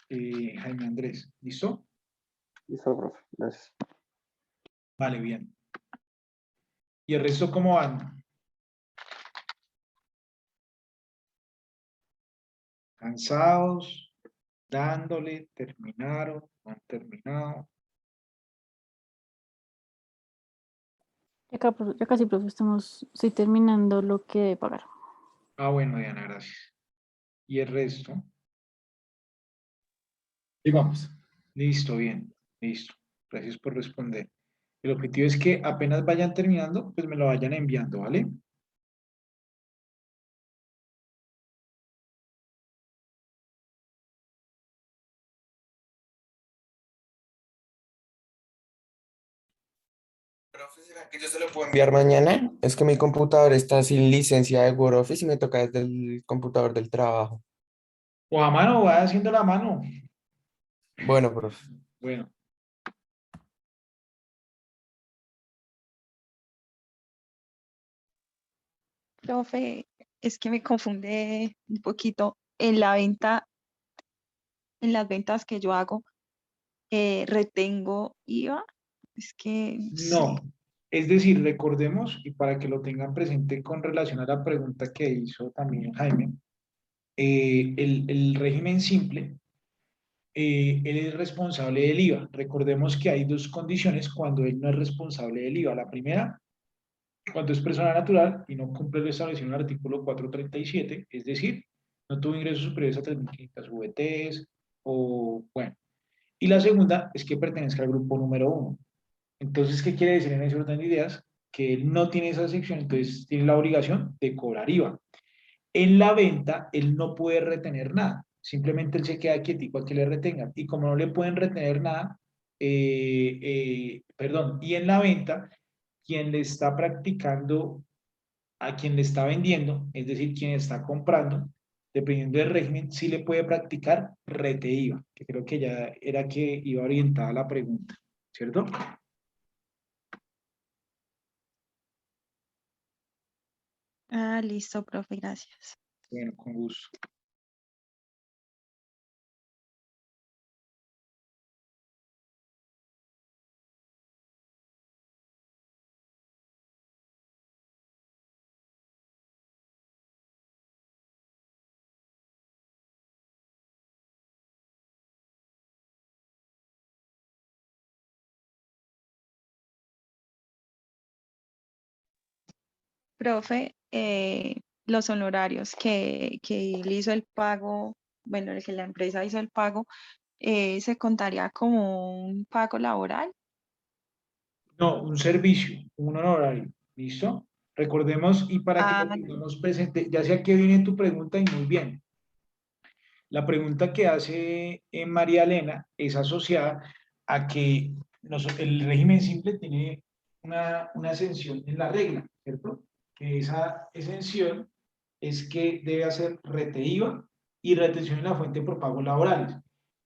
Jaime Andrés. ¿Listo? Listo, profe. Gracias. Vale, bien. ¿Y el resto cómo van? ¿Cansados? ¿Dándole? ¿Terminaron? ¿No han terminado? Ya casi, profe, estoy terminando lo que debe pagar. Ah, bueno, Diana, gracias. ¿Y el resto? Y vamos. Listo, bien. Listo. Gracias por responder. El objetivo es que apenas vayan terminando, pues me lo vayan enviando, ¿vale? Profe, ¿será que yo se lo puedo ¿Enviar mañana? Es que mi computador está sin licencia de Word Office y me toca desde el computador del trabajo. O a mano, vaya haciendo la mano. Bueno, profe. Bueno, Profe, es que me confunde un poquito en la venta, en las ventas que yo hago, retengo IVA. Es que no no. sé. Es decir, recordemos, y para que lo tengan presente con relación a la pregunta que hizo también Jaime, el régimen simple, él es responsable del IVA. Recordemos que hay dos condiciones cuando él no es responsable del IVA. La primera, cuando es persona natural y no cumple lo establecido en el artículo 437, es decir, no tuvo ingresos superiores a 3.500 VTs o, bueno. Y la segunda es que pertenezca al grupo número uno. Entonces, ¿qué quiere decir en ese orden de ideas? Que él no tiene esa sección, entonces tiene la obligación de cobrar IVA. En la venta, él no puede retener nada, simplemente él se queda quietico a que le retengan. Y como no le pueden retener nada, perdón, y en la venta, quien le está practicando, a quien le está vendiendo, es decir, quien está comprando, dependiendo del régimen, sí le puede practicar rete IVA, que creo que ya era que iba orientada la pregunta, ¿cierto? Ah, listo, profe, gracias. Bueno, con gusto. Profe, los honorarios que él hizo el pago, bueno, el que la empresa hizo el pago, ¿se contaría como un pago laboral? No, un servicio, un honorario, ¿listo? Recordemos, y para que lo Ah, tengamos presente, ya sea que viene tu pregunta y muy bien. La pregunta que hace María Elena es asociada a que el régimen simple tiene una exención en la regla, ¿cierto? Que esa exención es que debe hacer rete IVA y retención en la fuente por pagos laborales.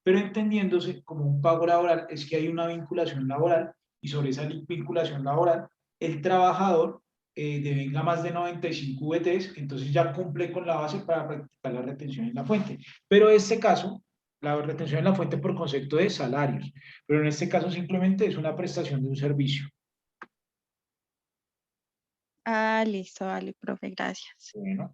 Pero entendiéndose como un pago laboral es que hay una vinculación laboral y sobre esa vinculación laboral el trabajador devenga más de 95 VTs, entonces ya cumple con la base para practicar la retención en la fuente. Pero en este caso, la retención en la fuente por concepto de salarios, pero en este caso simplemente es una prestación de un servicio. listo, vale, profe, gracias. Bueno.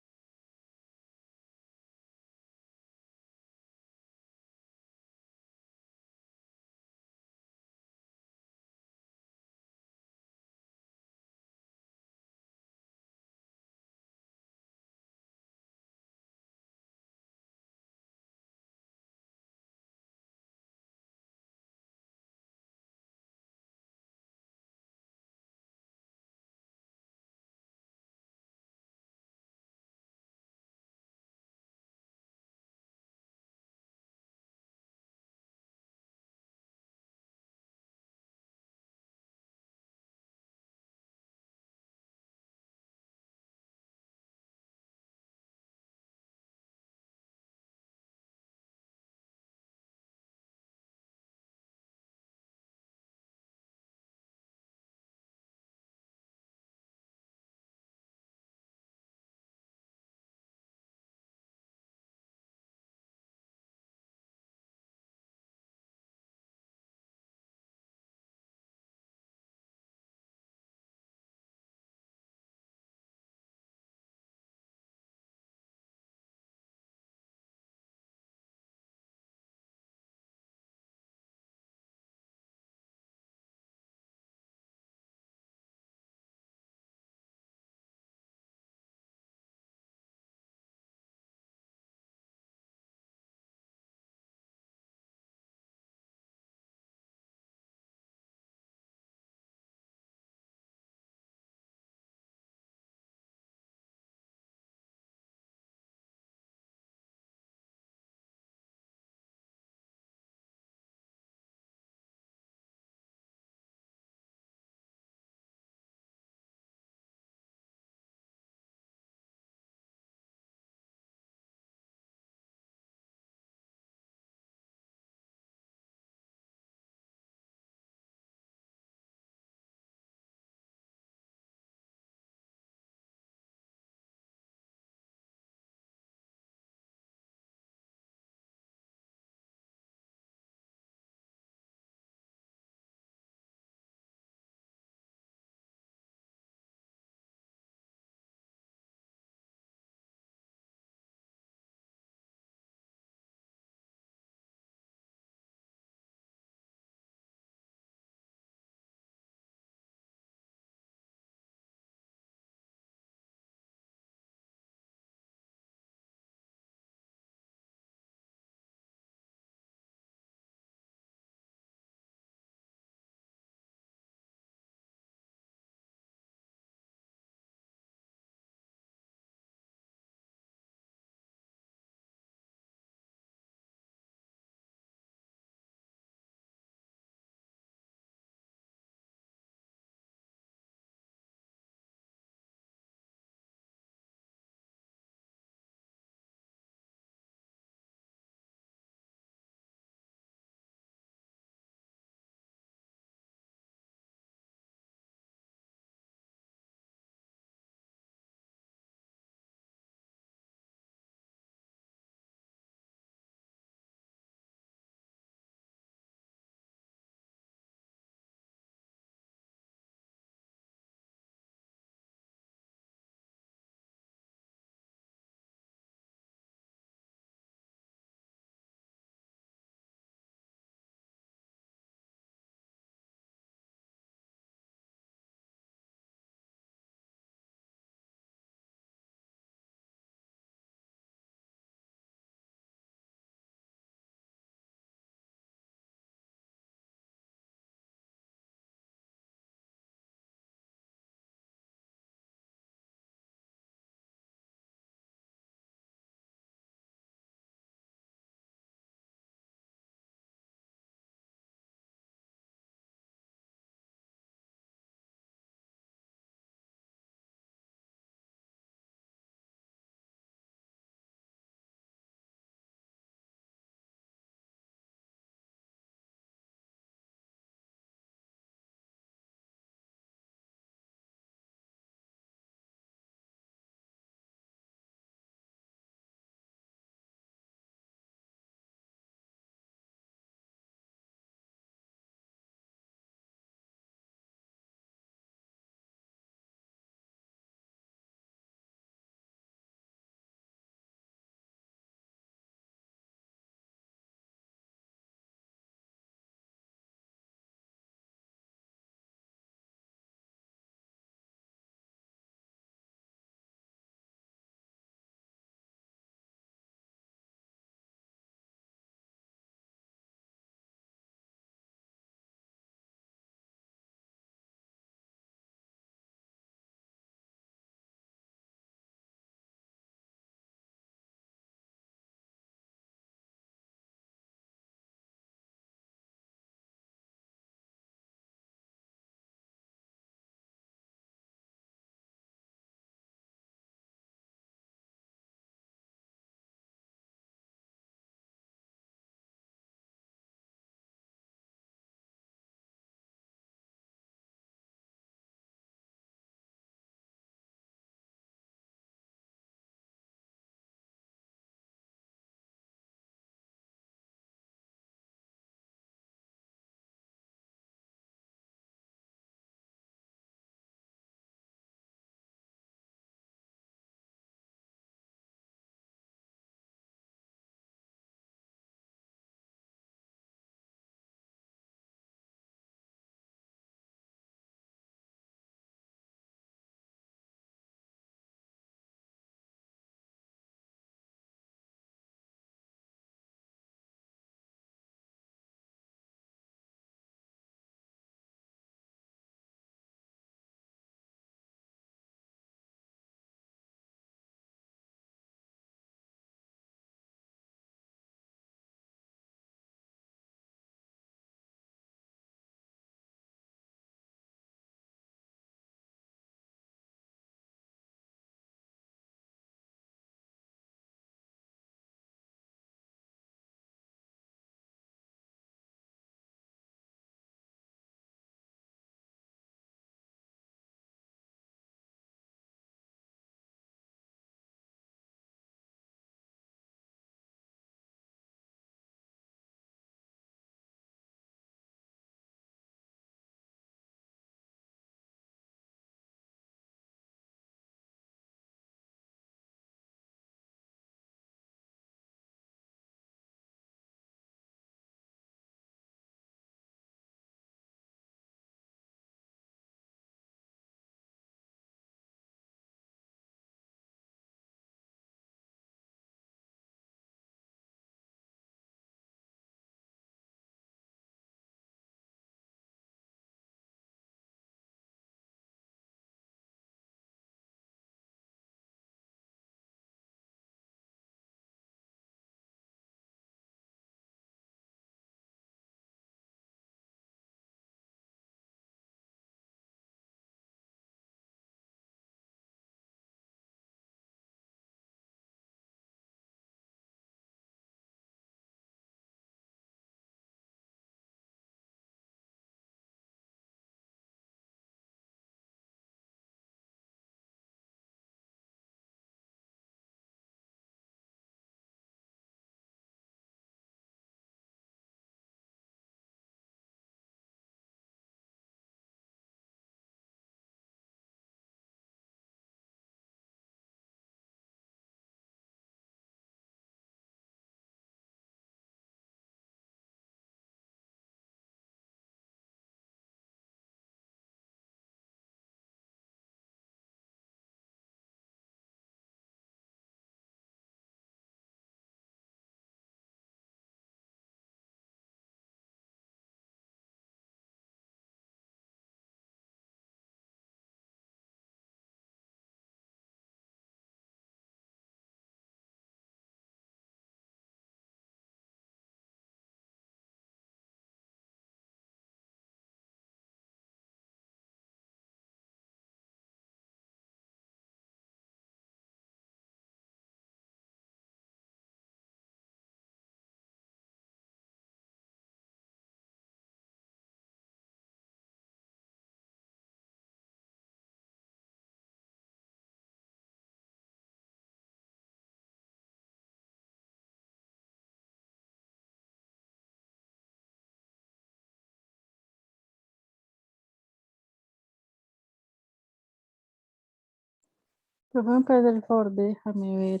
Profe, ¿me puedes dar el favor de dejarme ver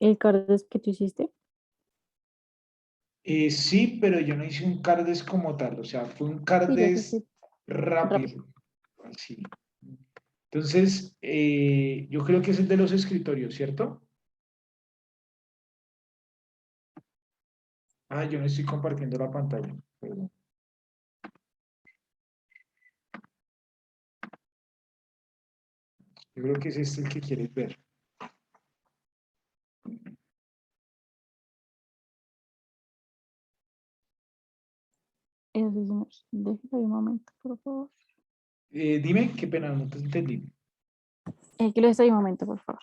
el CARDES que tú hiciste? Sí, pero yo no hice un CARDES como tal, o sea, fue un Sí, ya sé, CARDES sí, rápido. Así. Entonces, yo creo que es el de los escritorios, ¿cierto? Ah, yo no estoy compartiendo la pantalla. Perdón. Yo creo que es este el que quieres ver. Eso sí, señor. Déjame un momento, por favor. Dime, qué pena, no te entendí. Que lo des ahí un momento, por favor.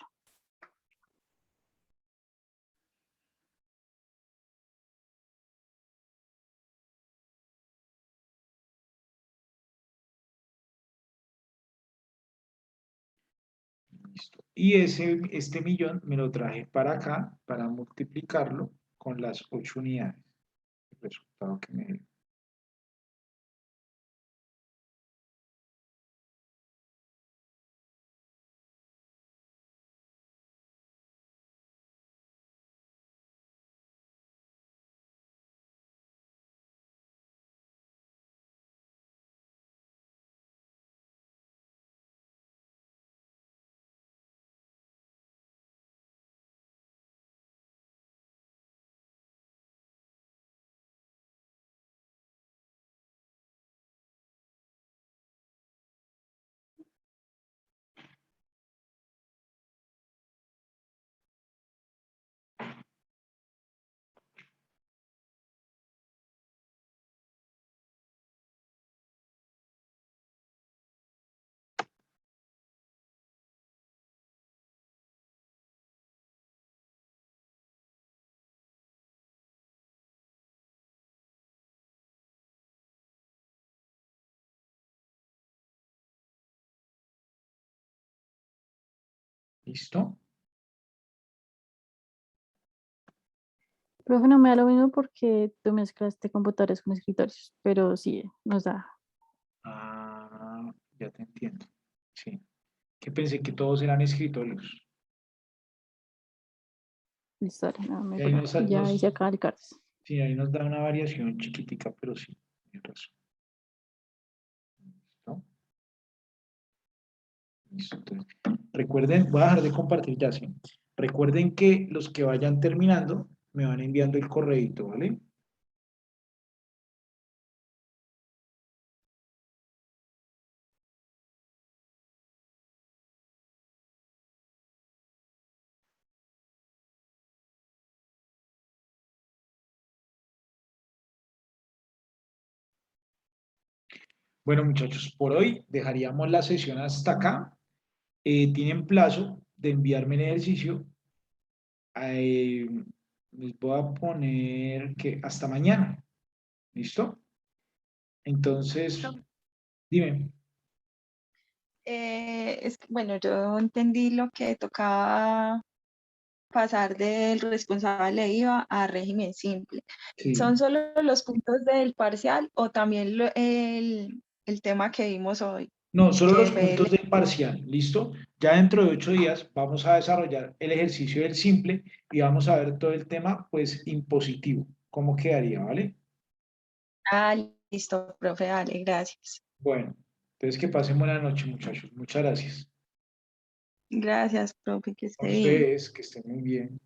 Listo. Y este millón me lo traje para acá, para multiplicarlo con las 8 unidades. El resultado que me dio. ¿Listo? Profe, no me da lo mismo porque tú mezclaste computadores con escritorios, pero sí, nos da. Ah, ya te entiendo. Sí. Que pensé que todos eran escritorios. Listo, dale, no, Y ahí ya hice acá el CARDES. sí, ahí nos da una variación chiquitica, pero sí, tienes razón. ¿Listo? Listo. Entonces, recuerden, voy a dejar de compartir ya, ¿sí? Recuerden que los que vayan terminando me van enviando el correíto, ¿vale? Bueno, muchachos, por hoy dejaríamos la sesión hasta acá. Tienen plazo de enviarme el ejercicio. Eh, Les voy a poner que hasta mañana. ¿Listo? Entonces, dime. Bueno, yo entendí lo que tocaba pasar del responsable de IVA a régimen simple. Sí. ¿Son solo los puntos del parcial o también el tema que vimos hoy? No, solo Que los fue puntos del parcial, ¿listo? Ya dentro de 8 días vamos a desarrollar el ejercicio del simple y vamos a ver todo el tema, pues, impositivo. ¿Cómo quedaría, vale? Listo, profe, dale, gracias. Bueno, entonces que pasen buena noche, muchachos. Muchas gracias. Gracias, profe, que A esté bien. ustedes, que estén muy bien.